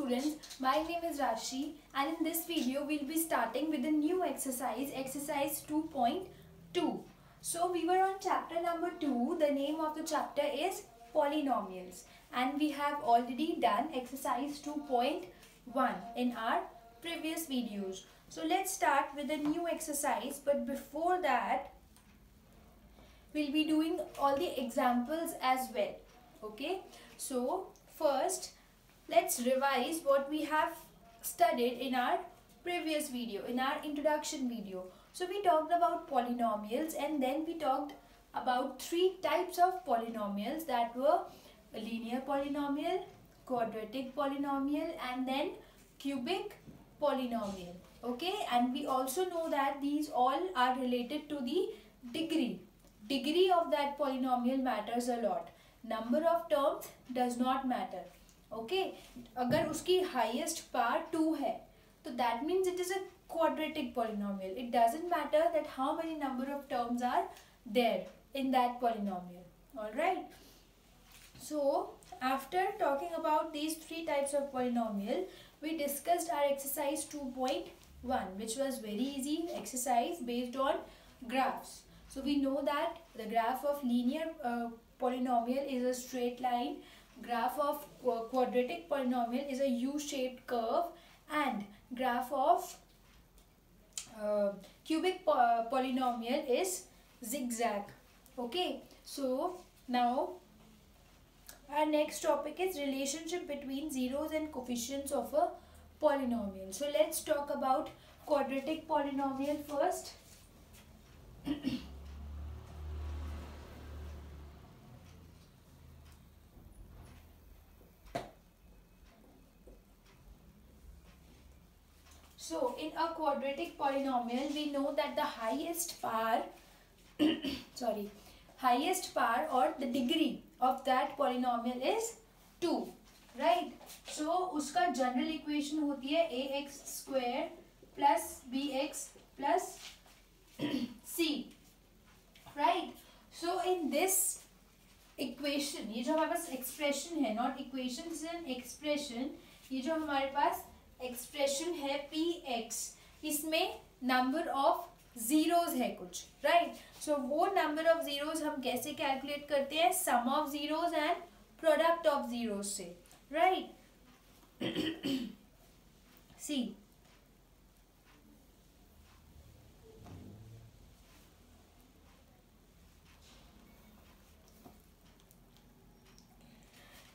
students, my name is Rashi and in this video we'll be starting with a new exercise, exercise 2.2. So we were on chapter number 2, the name of the chapter is polynomials and we have already done exercise 2.1 in our previous videos. So let's start with a new exercise, but before that we'll be doing all the examples as well. Okay, so first let's revise what we have studied in our previous video, in our introduction video. So we talked about polynomials and then we talked about three types of polynomials, that were a linear polynomial, quadratic polynomial and then cubic polynomial. Okay, and we also know that these all are related to the degree. Degree of that polynomial matters a lot. Number of terms does not matter. Okay, अगर उसकी highest power 2 है, तो that means it is a quadratic polynomial. It doesn't matter that how many number of terms are there in that polynomial. Alright. So after talking about these three types of polynomial, we discussed our exercise 2.1, which was very easy exercise based on graphs. So we know that the graph of linear polynomial is a straight line, graph of quadratic polynomial is a U-shaped curve, and graph of cubic polynomial is zigzag. Okay, so now our next topic is relationship between zeros and coefficients of a polynomial. So let's talk about quadratic polynomial first. So in a quadratic polynomial, we know that the highest power highest power or the degree of that polynomial is 2, right? So उसका general equation होती है ax square plus bx plus c, right? So in this equation, ये जो हमारे पास expression है, not equation, this is an expression, ये जो हमारे पास एक्सप्रेशन है px, इसमें नंबर ऑफ जीरोस है कुछ, राइट? सो वो नंबर ऑफ जीरोस हम कैसे कैलकुलेट करते हैं? Sum of zeros and product of zeros से, right? See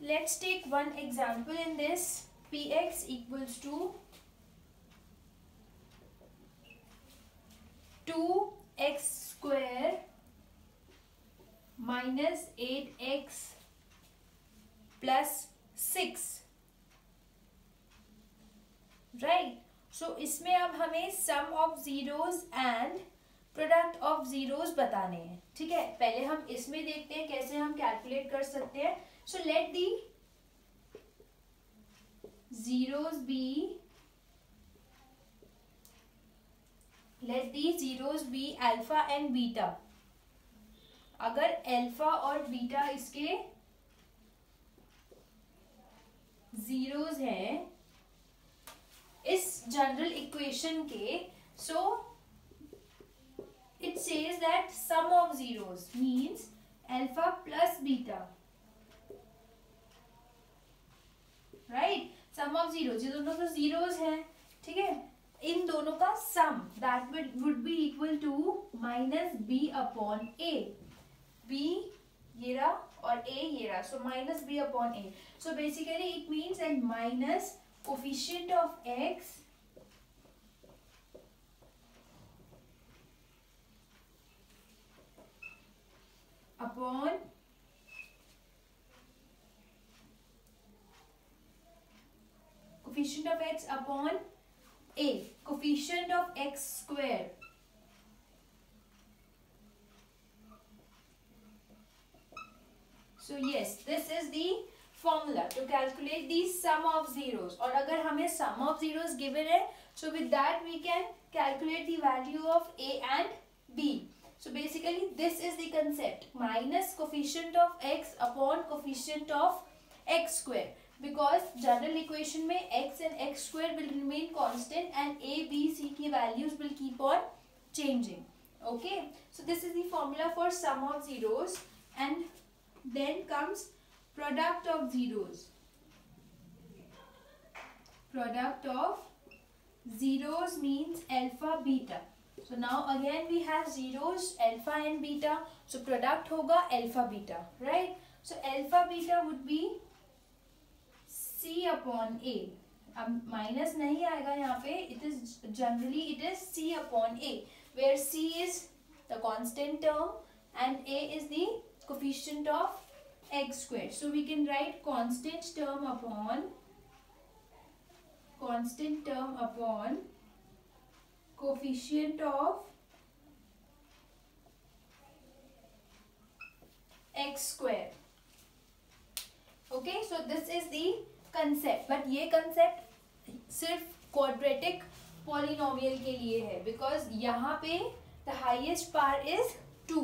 let's take one example in this. Px equals to 2x square minus 8x plus 6, right? So इसमें अब हमें sum of zeros and product of zeros बताने हैं, ठीक है? पहले हम इसमें देखते हैं कैसे हम कैलकुलेट कर सकते हैं. So let the zeros be alpha and beta. अगर alpha और beta इसके zeros हैं इस जनरल इक्वेशन के, so it says that sum of zeros means alpha plus beta, right? Sum of zeros, ये दोनों तो जीरोज हैं, ठीक है? इन दोनों का sum that would be equal to minus b upon a. B ये रहा और ए ये रहा, so minus b upon a. So basically it means and minus coefficient of x upon coefficient of x upon a, coefficient of x square. So yes, this is the formula to calculate the sum of zeros. और अगर हमें sum of zeros given है, so with that we can calculate the value of a and b. So basically this is the concept, minus coefficient of x upon coefficient of x square. Because general equation में x and x square will remain constant and a, b, c की values will keep on changing. Okay, so this is the formula for sum of zeros, and then comes product of zeros. Product of zeros means alpha beta. So now again we have zeros, alpha and beta. So product होगा alpha beta, right? So alpha beta would be c upon a. अब minus नहीं आएगा यहाँ पे. It is generally it is c upon a, where c is the constant term and a is the coefficient of x square. So we can write constant term upon coefficient of x square. Okay, so this is the concept, but ये concept सिर्फ quadratic polynomial के लिए है, because यहाँ पे the highest power is 2.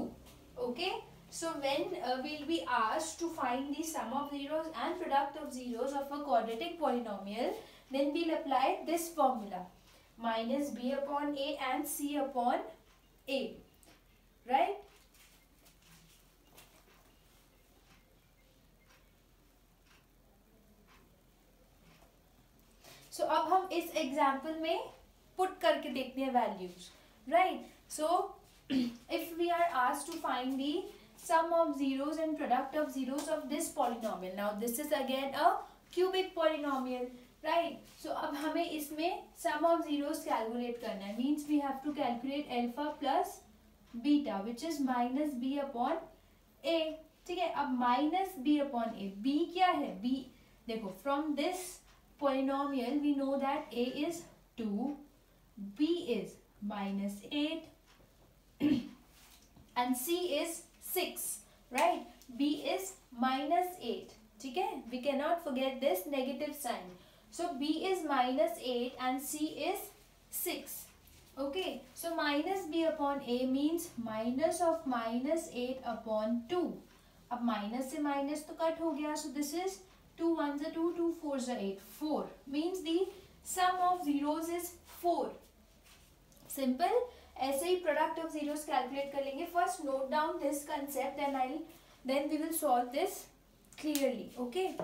Okay, so when we'll be asked to find the sum of zeros and product of zeros of a quadratic polynomial, then we'll apply this formula, minus b upon a and c upon a, right? So अब हम इस example में put करके देखते हैं values, right? So if we are asked to find the sum of zeros and product of zeros of this polynomial, now this is again a cubic polynomial, right? So अब हमें इसमें sum of zeros calculate करना है, means we have to calculate alpha plus beta which is minus b upon a. ठीक है, अब minus b upon a, b क्या है? b देखो, from this polynomial we know that a is 2, b is minus 8 and c is 6, right? b is minus 8. ठीक है, we cannot forget this negative sign. So b is minus 8 and c is 6. Okay, so minus b upon a means minus of minus 8 upon 2. अब minus से minus तो cut हो गया, so this is 2 1s are 2, 2 4s are 8, 4 means the sum of zeros is 4. Simple. ऐसे ही product of zeros calculate कर लेंगे. First note down this concept and then we will solve this clearly. Okay.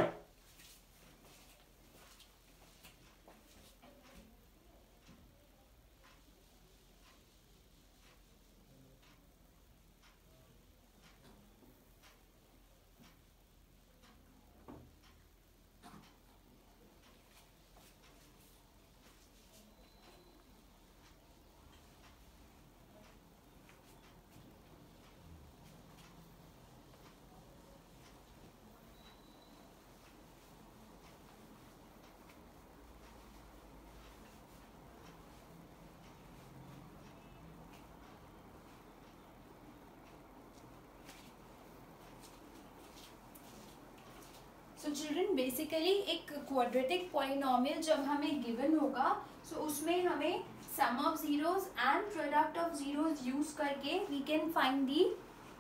So children, basically एक quadratic polynomial जब हमें given होगा, so उसमें हमें sum of zeros and product of zeros use करके we can find the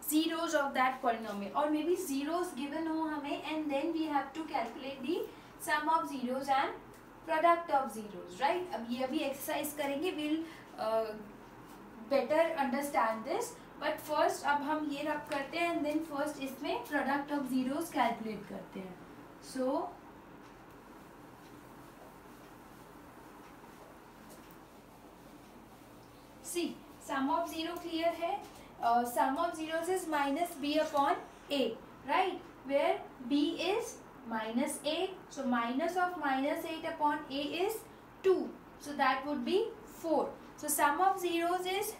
zeros of that polynomial, or maybe zeros given हो हमें and then we have to calculate the sum of zeros and product of zeros, right? अब ये अभी exercise करेंगे, we'll better understand this, but first अब हम ये रब करते हैं and then first इसमें product of zeros calculate करते हैं. So see, sum of zero clear है. Sum of zeros is minus b upon a, right? Where b is minus 8, so minus of minus 8 upon a is 2, so that would be 4. So sum of zeros is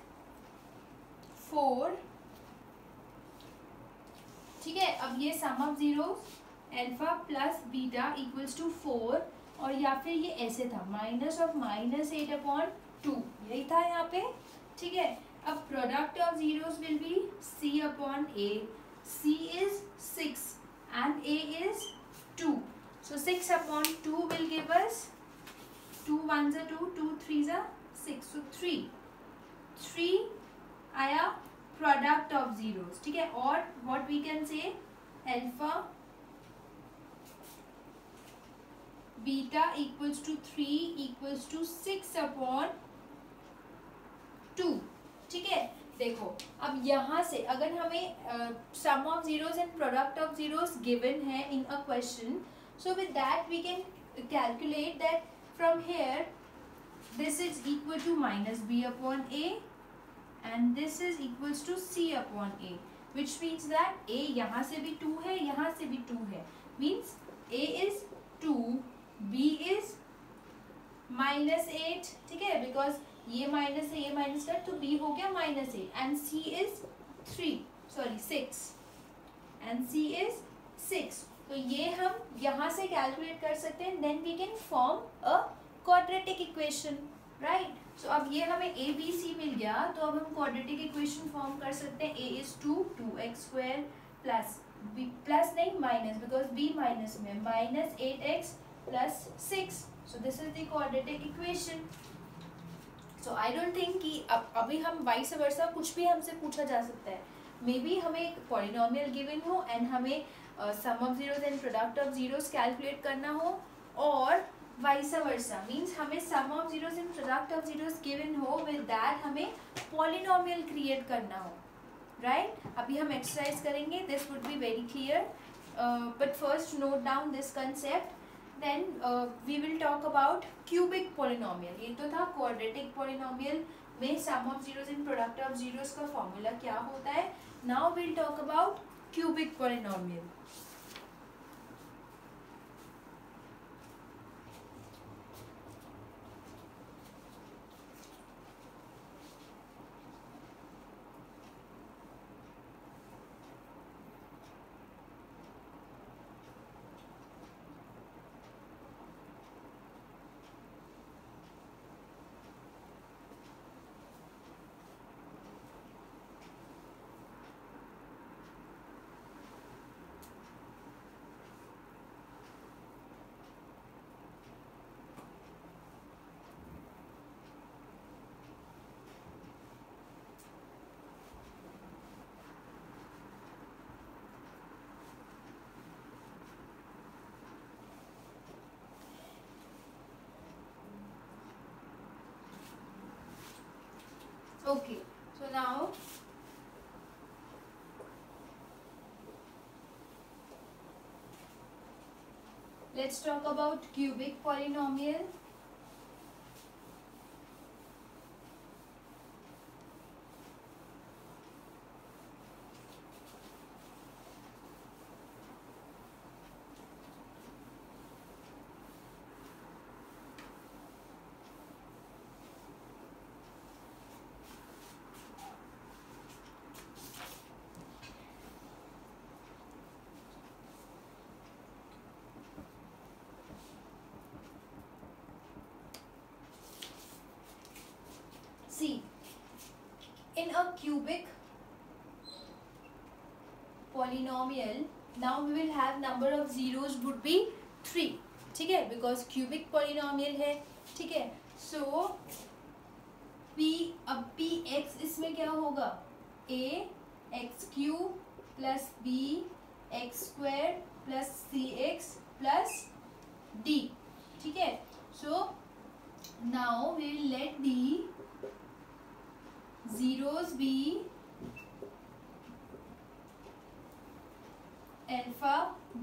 4. ठीक है, अब ये sum of zeros alpha plus beta equals to 4, और या फिर ये ऐसे था माइनस ऑफ माइनस 8 अपॉन 2, यही था यहाँ पे. ठीक है, अब product of zeros will be c upon a. c is 6 and a is 2, so 6 upon 2 will give us 2 1s are 2, 2 3s are 6, so 3 आया प्रोडक्ट ऑफ जीरोस. ठीक है, और what we can say alpha beta equals to 3 equals to 6/2। ठीक है, देखो अब यहाँ से अगर हमें sum of zeros and product of zeros given है in a question, so with that we can calculate that from here this is equal to minus b upon a and this is equals to c upon a, which means that a यहाँ से भी 2 है, यहाँ से भी 2 है, means a is 2, b is -8। ठीक है, because ये माइनस है, ये माइनस कर, तो b हो गया -8 and c is 6 and c is 6। तो ये हम यहाँ से कैलकुलेट कर सकते हैं, then we can form a quadratic equation, right. So अब ये हमें ए बी सी मिल गया, तो अब हम क्वाड्रेटिक इक्वेशन फॉर्म कर सकते हैं। A is 2x² plus b plus नहीं माइनस, बिकॉज बी माइनस में -8x plus 6। So this is the quadratic equation. So I don't think कि अभी हम वाइस वर्सा कुछ भी हमसे पूछा जा सकता है। मे बी हमें एक पॉलिनोमियल गिवन हो एंड हमें sum of zeros and product of zeros कैलकुलेट करना हो, और वाइस वर्सा मीन्स हमें sum of zeros and product of zeros given हो, विद दैट हमें पॉलिनोमियल क्रिएट करना हो, राइट। अभी हम एक्सरसाइज करेंगे, this would be very clear, but first note down this concept, then we will talk about cubic polynomial. ये तो था क्वाड्रेटिक पॉलिनोमियल में sum of zeros and product of zeros का फॉर्मूला क्या होता है। Now will talk about cubic polynomial. Okay, so now let's talk about cubic polynomial. See, in a cubic polynomial, now we will have number of zeros would be 3, ठीक है, because cubic polynomial है, ठीक है। So p, अब px इसमें क्या होगा, a x cube plus b x square plus cx plus d, ठीक है। So now we will let the zeros be alpha,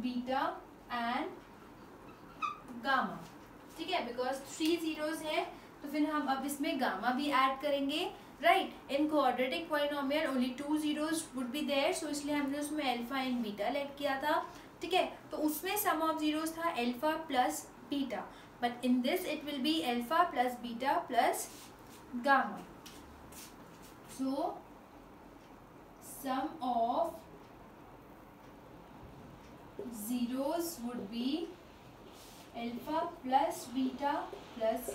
beta and gamma, ठीक है, बिकॉज 3 zeros है, तो फिर हम अब इसमें गामा भी ऐड करेंगे, right. In quadratic polynomial only 2 zeros would be there, so इसलिए हमने उसमें अल्फा एंड बीटा लेट किया था, ठीक है। तो उसमें सम ऑफ जीरोस था alpha plus beta, but in this it will be alpha plus beta plus gamma. So sum of zeros would be alpha plus beta plus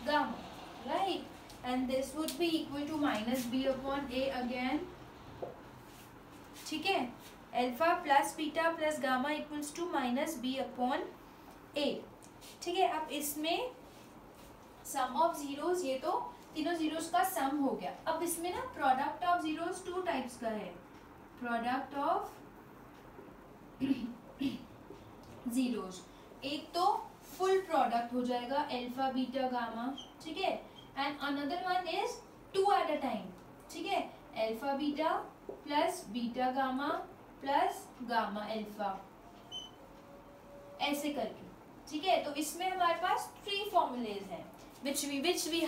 gamma, right? And this would be equal to minus b upon a again, ठीक है। alpha plus beta plus gamma equals to minus b upon a, ठीक है। अब इसमें sum of zeros, ये तो तीनों zeros का सम हो गया। अब इसमें ना प्रोडक्ट ऑफ जीरोस 2 टाइप्स का है, प्रोडक्ट ऑफ जीरोस, एक तो फुल प्रोडक्ट हो जाएगा अल्फा बीटा गामा, ठीक है। And another one is 2 at a time, ठीक है, alpha beta plus beta gamma plus gamma alpha, ऐसे करके, ठीक है। तो इसमें हमारे पास 3 फॉर्मूलेज हैं which we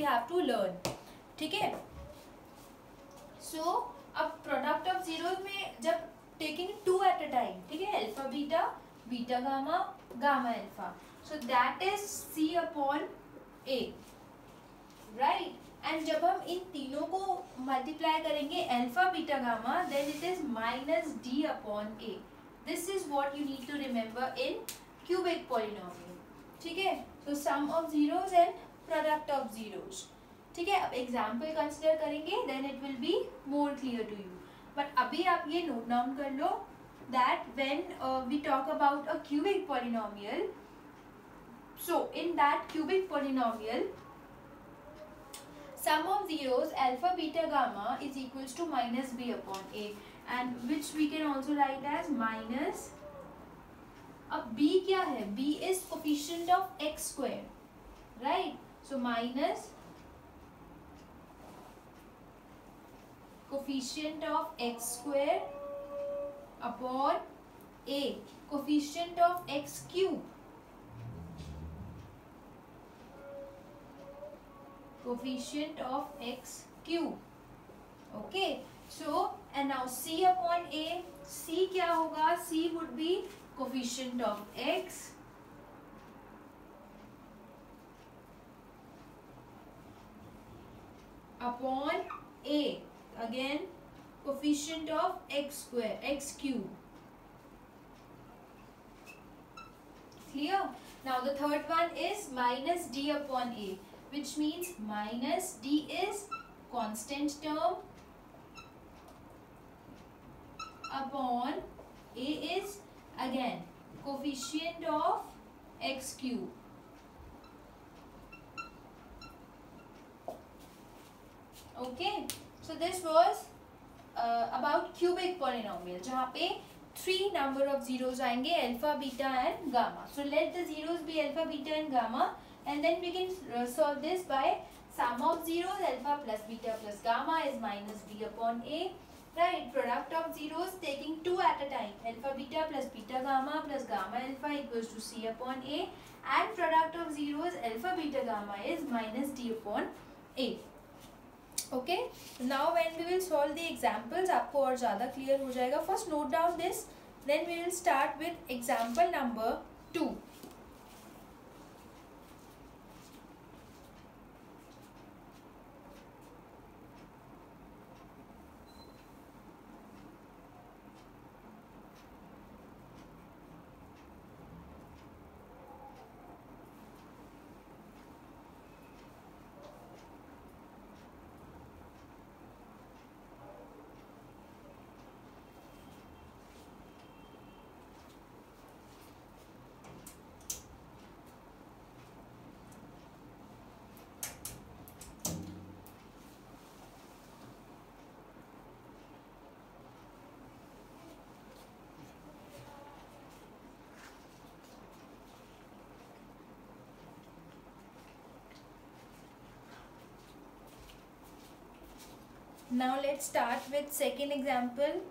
have to learn, ठीक है। सो अब प्रोडक्ट ऑफ जीरोस में जब टेकिंग 2 एट अ टाइम, ठीक है, alpha beta beta gamma gamma alpha, so that is C upon A, right. And जब हम इन तीनों को मल्टीप्लाई करेंगे alpha beta gamma, then it is minus D upon A. This is what you need to remember in cubic polynomial, ठीक है। So sum of zeros and product of zeros, ठीक है। अब एग्जाम्पल कंसिडर करेंगे, then it will be more clear to you. But अभी आप ये note down कर लो that when we talk about a cubic polynomial, so in that cubic polynomial sum of zeros alpha beta gamma is equals to minus B upon A, and which we can also write as minus, अब B क्या है, B is coefficient of x square, right, so minus coefficient of x square upon A, coefficient of x cube, coefficient of x cube, okay. So and now C upon A, C क्या होगा, C would be coefficient of x upon A, again coefficient of x square, x cube, clear. Now the third one is minus D upon A, which means minus D is constant term upon A is again coefficient of x cube, okay. So this was about cubic polynomial, जहाँ पे 3 number of zeros आएंगे, alpha beta and gamma. So let the zeros be alpha beta and gamma, and then we can solve this by sum of zeros, alpha plus beta plus gamma is minus B upon A, right. Product of zeros taking 2 at a time, alpha beta plus beta gamma plus gamma alpha equals to C upon A, and product of zeros alpha beta gamma is minus D upon A, okay. Now when we will solve the examples, आपको और ज़्यादा clear हो जाएगा. First note down this, then we will start with example number 2. Now let's start with second example.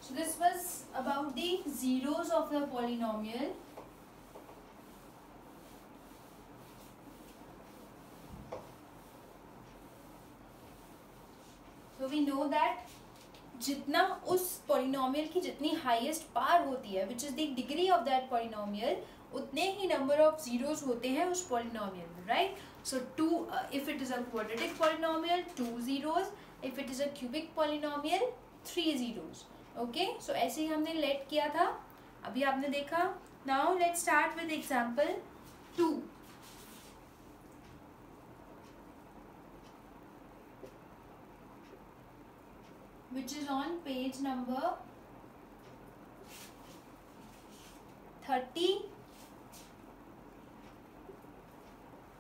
So this was about the zeros of the polynomial. So we know that जितना उस polynomial की जितनी highest power होती है, which is the degree of that polynomial, उतने ही number of zeros होते हैं उस polynomial में, right? So if it is a quadratic polynomial, 2 zeros. If it is a cubic polynomial, 3 zeros. Okay, so ऐसे ही हमने let किया था, अभी आपने देखा. Now let's start with example 2. Which is on page number 30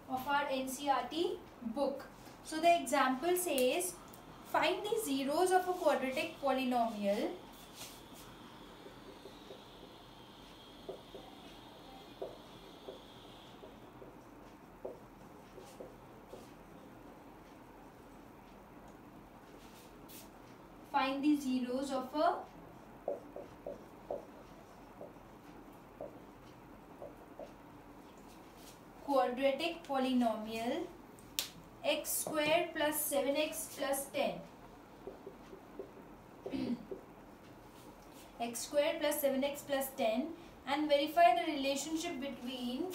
of our NCERT book. So the example says, find the zeros of a quadratic polynomial find the zeros of a quadratic polynomial x squared plus 7x plus 10. X squared plus 7x plus 10, and verify the relationship between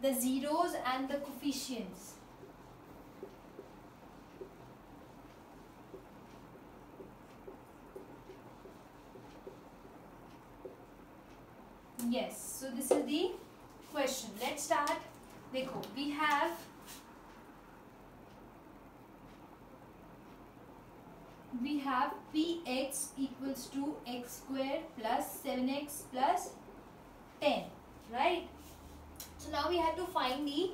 the zeros and the coefficients. Yes, so this is the question. Let's start. देखो, we have px equals to x square plus 7x plus 10, right? So now we have to find the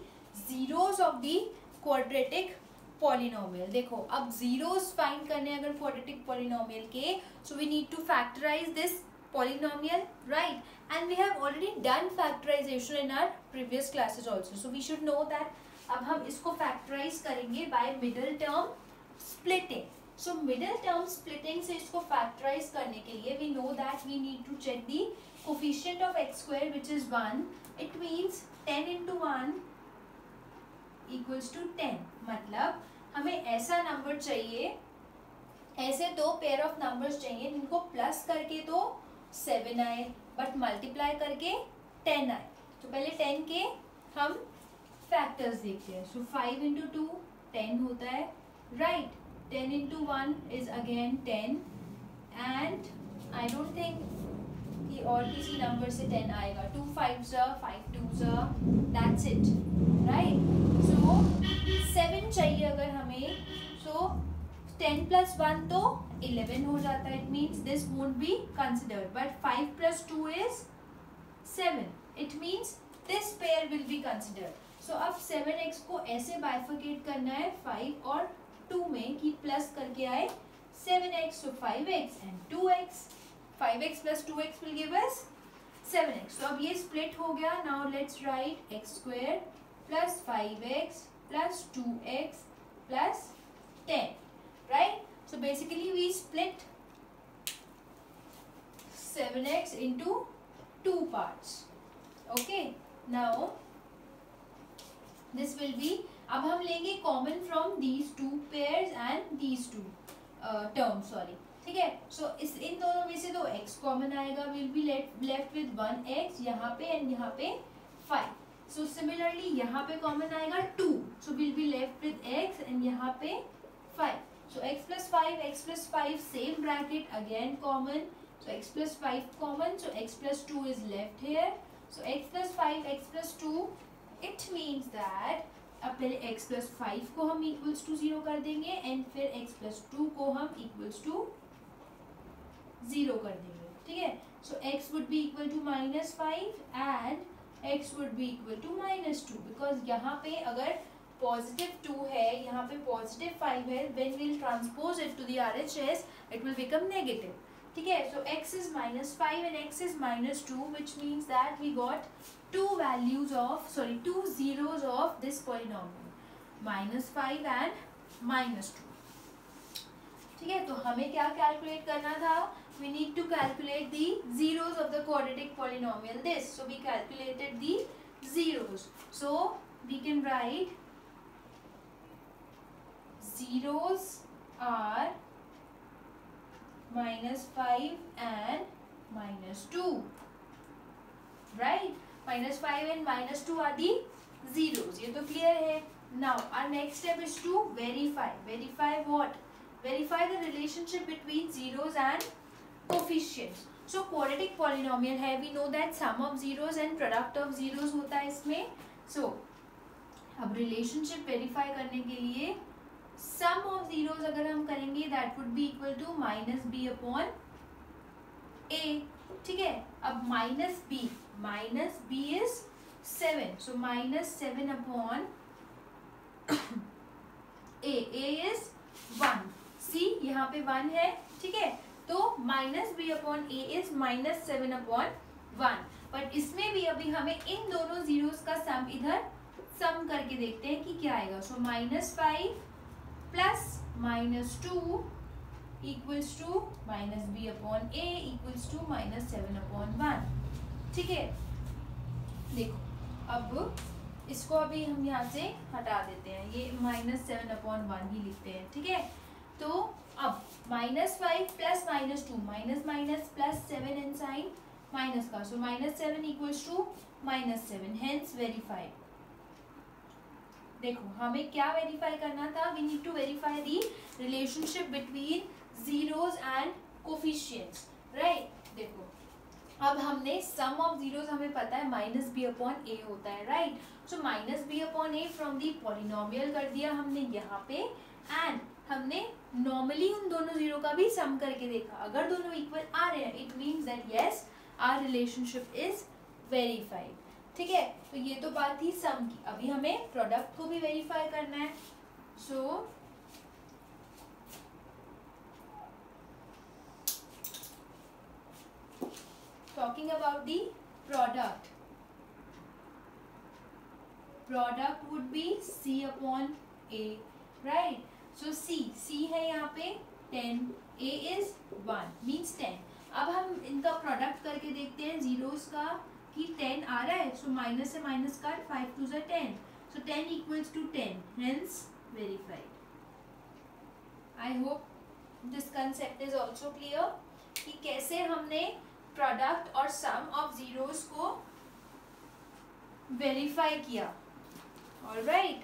zeros of the quadratic polynomial. देखो, अब zeros find करने अगर quadratic polynomial के, so we need to factorize this polynomial, right? And we have already done factorization in our previous classes also, so we should know that. अब हम इसको factorize करेंगे by middle term splitting. So middle term splitting से इसको factorize करने के लिए we know that we need to check the coefficient of x square, which is 1. It means 10 into 1 equals to 10. मतलब हमें ऐसा नंबर चाहिए, ऐसे दो पेयर ऑफ नंबर्स चाहिए जिनको प्लस करके तो 7 आए बट मल्टीप्लाई करके 10 आए. तो पहले 10 के हम फैक्टर्स देखते हैं. सो 5 इंटू 2 10 होता है, right? 10 into 1 is again 10, and I don't think कि और किसी नंबर से 10 आएगा. 2 5s are 5 2s are, that's it, right? So 7 चाहिए अगर हमें, so 10 plus 1 तो 11 हो जाता है. It means this won't be considered, but 5 plus 2 is 7. It means this pair will be considered. So अब 7x को ऐसे bifurcate करना है 5 और 2 में कि प्लस करके आए 7x, so 5x and 2x. 5x plus 2x will give us 7x. So अब ये split हो गया. Now let's write x square plus 5x plus 2x plus 10, right? So basically we split 7x into 2 parts. Okay, now this will be, अब हम लेंगे common from these two pairs and these two terms, sorry, ठीक है. सो इस इन दोनों में से तो x कॉमन आएगा, will be left with 1x यहाँ पे एंड यहाँ पे 5. सो सिमिलरली यहाँ पे कॉमन आएगा 2, so will be left with x and यहाँ पे 5. So x plus 5, x plus 5 same bracket again common, so x plus 5 common, so x plus 2 is left here. So x plus 5, x plus 2, it means that अब पहले x plus 5 को हम equals to 0 कर देंगे and फिर x plus 2 को हम equals to 0 कर देंगे, ठीक है. So x would be equal to -5 and x would be equal to -2, because यहाँ पे अगर positive 2 है, यहाँ पे positive 5 है, when we'll transpose it to the RHS, it will become negative, ठीक है. So x is -5 and x is -2, which means that we got two zeros of this polynomial, -5 and -2, ठीक है. तो हमें क्या कैलकुलेट करना था? We need to calculate the zeros of the quadratic polynomial this. So we calculated the zeros. So we can write zeros are -5 and -2. Right? -5 and -2 are the zeros. ये तो clear है. Now our next step is to verify. Verify what? Verify the relationship between zeros and coefficients. So quadratic polynomial है. We know that sum of zeros and product of zeros होता है इसमें. So अब relationship verify करने के लिए sum of zeros अगर हम करेंगे that would be equal to -b upon a. ठीक है. अब minus b is 7. So -7 upon a is 1. c यहाँ पे 1 है. ठीक है. तो -b upon a is -7 upon 1. But इसमें भी अभी हमें इन दोनों जीरोस का सम इधर सम करके देखते हैं कि क्या आएगा. So -5 plus -2 equals to -b upon a equals to -7 upon 1. ठीक है. देखो अब इसको अभी हम यहाँ से हटा देते हैं. ये -7 अपॉन 1 ही लिखते हैं. ठीक है. तो अब -5 plus -2 minus minus plus 7 and sign minus का. So -7 equals to -7. Hence verify. देखो हमें क्या वेरीफाई करना था. We need to verify the relationship between zeros and coefficients. Right. देखो अब हमने सम ऑफ जीरोस हमें पता है -b अपॉन a होता है. Right. So -b upon a from the polynomial कर दिया हमने यहाँ पे. एंड हमने नॉर्मली उन दोनों जीरो का भी सम करके देखा. अगर दोनों इक्वल आ रहे हैं it means that yes our relationship is verified. ठीक है. तो ये तो बात थी सम की. अभी हमें प्रोडक्ट को भी वेरीफाई करना है. सो talking about the product would be c upon a. right. so c है यहाँ पे 10, a is 1 means 10. अब हम इनका प्रोडक्ट करके देखते हैं जीरोस का कि 10 आ रहा है. सो माइनस से माइनस काट 5 2 10. So 10 equals to 10. Hence verified. I hope this concept is also clear कि कैसे हमने प्रोडक्ट और सम ऑफ जीरोस को वेरीफाई किया. Alright.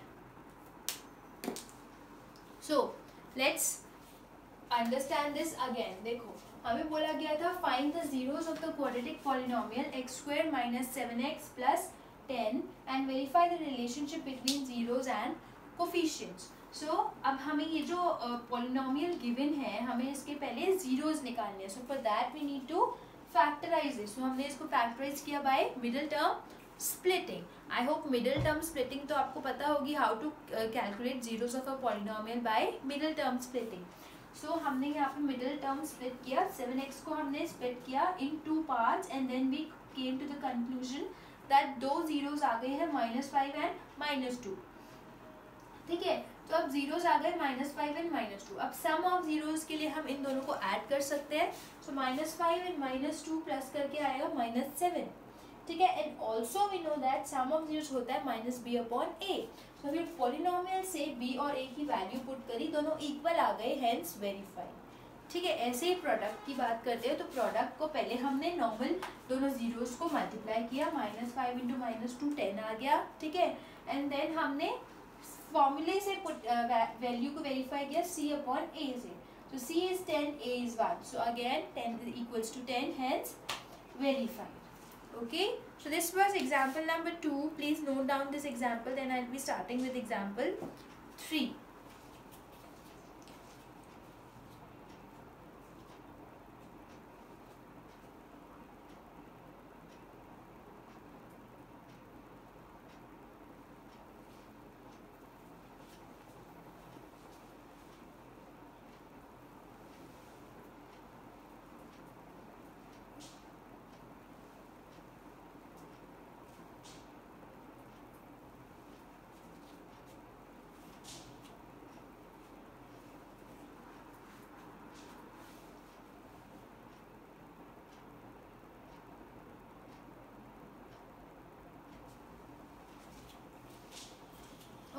So let's understand this again. देखो हमें बोला गया था find the zeros of the quadratic polynomial x² - 7x + 10 and verify the relationship between zeros and coefficients. So अब हमें ये जो पॉलिनोमियल गिवन है हमें इसके पहले जीरोस निकालने हैं. So for that we need to factorise this. So हमने इसको फैक्टराइज किया by middle term splitting. I hope middle term splitting तो आपको पता होगी how to calculate zeros of a polynomial by middle term splitting. So हमने यहाँ पे मिडिल टर्म स्प्लिट किया. 7x को हमने स्प्लिट किया in 2 parts and then we came to the conclusion that दो जीरोस आ गए हैं -5 एंड -2. ठीक है. तो अब जीरोस आ गए -5 एंड -2. अब सम ऑफ जीरोस के लिए हम इन दोनों को ऐड कर सकते हैं. सो -5 एंड -2 प्लस करके आएगा -7. ठीक है. And also we know that sum of zeros होता है -b अपॉन a. तो फिर पॉलिनोमियल से b और a की वैल्यू पुट करी. दोनों इक्वल आ गए. Hence verify. ठीक है. ऐसे ही प्रोडक्ट की बात करते हैं. तो प्रोडक्ट को पहले हमने नॉर्मल दोनों जीरोस को मल्टीप्लाई किया. -5 इंटू -2 10 आ गया. ठीक है. एंड देन हमने फॉर्मूले से वैल्यू को वेरीफाई किया c अपॉन a से. तो c is 10, a is 1. So again 10 equals to 10. Hence verified. Okay, so this was example number 2. Please note down this example, then I'll be starting with example 3.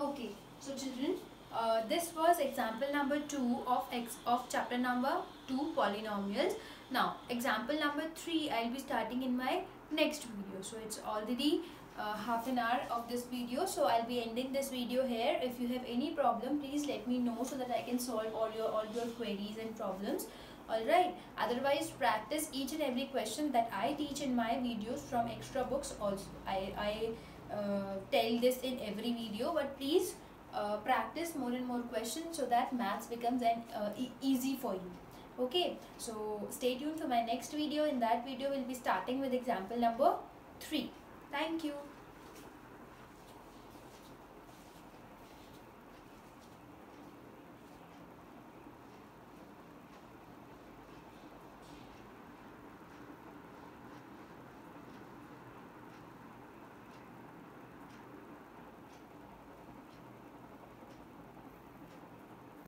Okay, so children, this was example number 2 of chapter number 2, polynomials. Now example number 3 I'll be starting in my next video. So it's already half an hour of this video, so I'll be ending this video here. If you have any problem, please let me know so that I can solve all your queries and problems. Alright, otherwise practice each and every question that I teach in my videos from extra books also. I tell this in every video, but please practice more and more questions so that maths becomes easy for you. Okay, so stay tuned for my next video. In that video we'll be starting with example number 3. Thank you.